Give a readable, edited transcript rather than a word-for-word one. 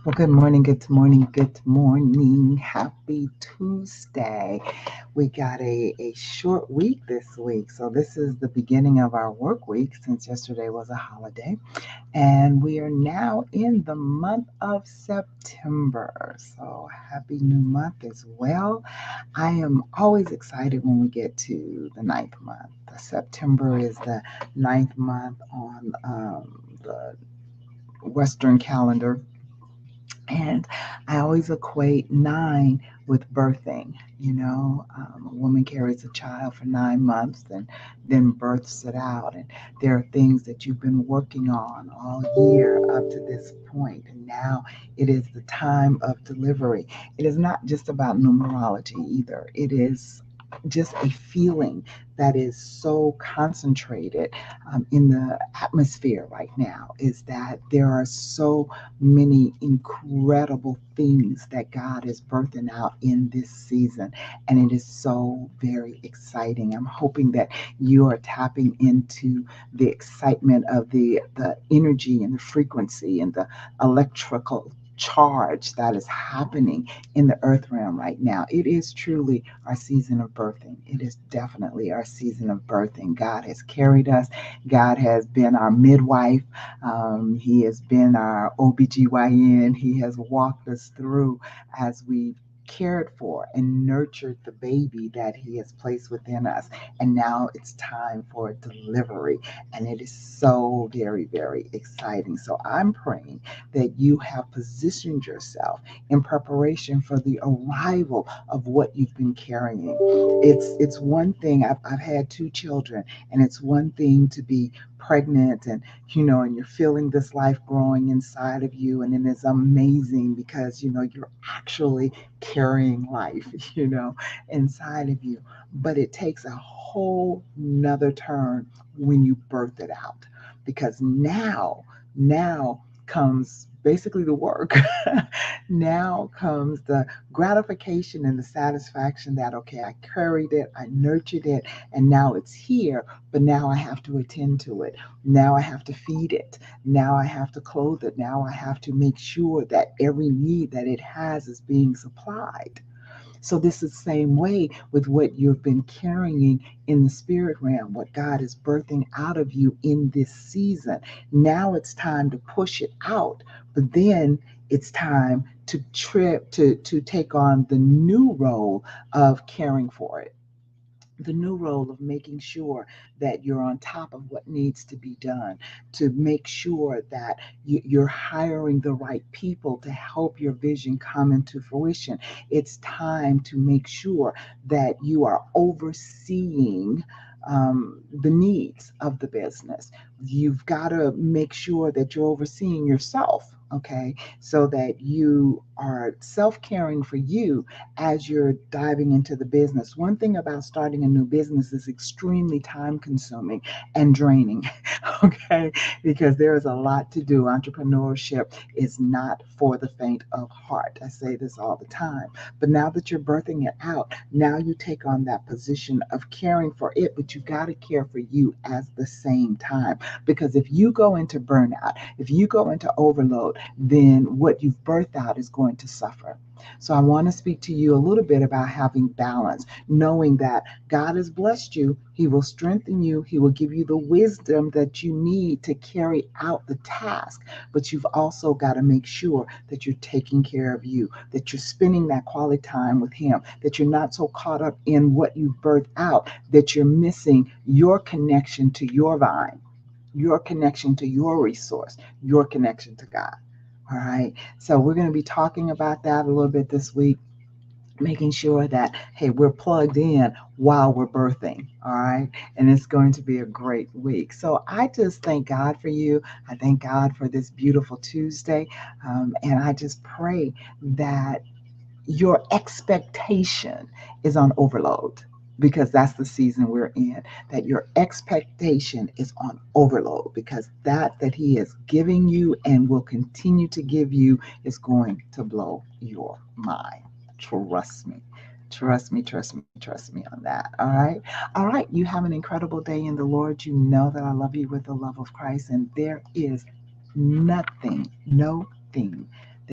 Well, good morning, good morning, good morning. Happy Tuesday. We got a short week this week. So, this is the beginning of our work week since yesterday was a holiday. And we are now in the month of September. So, happy new month as well. I am always excited when we get to the ninth month. September is the ninth month on the Western calendar, and I always equate nine with birthing. A woman carries a child for 9 months and then births it out. And there are things that you've been working on all year up to this point, and now it is the time of delivery. It is not just about numerology either, it is just a feeling that is so concentrated in the atmosphere right now, is that there are so many incredible things that God is birthing out in this season. And it is so very exciting. I'm hoping that you are tapping into the excitement of the energy and the frequency and the electrical charge that is happening in the earth realm right now. It is truly our season of birthing. It is definitely our season of birthing. God has carried us. God has been our midwife. He has been our OBGYN. He has walked us through as we cared for and nurtured the baby that he has placed within us. And now it's time for delivery. And it is so very, very exciting. So I'm praying that you have positioned yourself in preparation for the arrival of what you've been carrying. It's one thing. I've had two children, and it's one thing to be pregnant, and you're feeling this life growing inside of you, and it is amazing because you're actually carrying life inside of you. But it takes a whole nother turn when you birth it out, because now comes basically the work. Now comes the gratification and the satisfaction that, okay, I carried it, I nurtured it, and now it's here, but now I have to attend to it. Now I have to feed it. Now I have to clothe it. Now I have to make sure that every need that it has is being supplied. So this is the same way with what you've been carrying in the spirit realm, what God is birthing out of you in this season. Now it's time to push it out, but then it's time to trip to take on the new role of caring for it, the new role of making sure that you're on top of what needs to be done, to make sure that you're hiring the right people to help your vision come into fruition. It's time to make sure that you are overseeing the needs of the business. You've got to make sure that you're overseeing yourself. Okay, so that you are self caring for you as you're diving into the business. One thing about starting a new business is extremely time consuming and draining, okay? Because there is a lot to do. Entrepreneurship is not for the faint of heart. I say this all the time. But now that you're birthing it out, now you take on that position of caring for it, but you've got to care for you at the same time. Because if you go into burnout, if you go into overload, then what you've birthed out is going to suffer. So I want to speak to you a little bit about having balance, knowing that God has blessed you. He will strengthen you. He will give you the wisdom that you need to carry out the task. But you've also got to make sure that you're taking care of you, that you're spending that quality time with Him, that you're not so caught up in what you've birthed out that you're missing your connection to your vine, your connection to your resource, your connection to God. All right. So we're going to be talking about that a little bit this week, making sure that, hey, we're plugged in while we're birthing. All right. And it's going to be a great week. So I just thank God for you. I thank God for this beautiful Tuesday. And I just pray that your expectation is on overload, because that's the season we're in, that your expectation is on overload, because that he is giving you and will continue to give you is going to blow your mind. Trust me. Trust me, trust me, trust me on that. All right. All right. You have an incredible day in the Lord. You know that I love you with the love of Christ, and there is nothing, no thing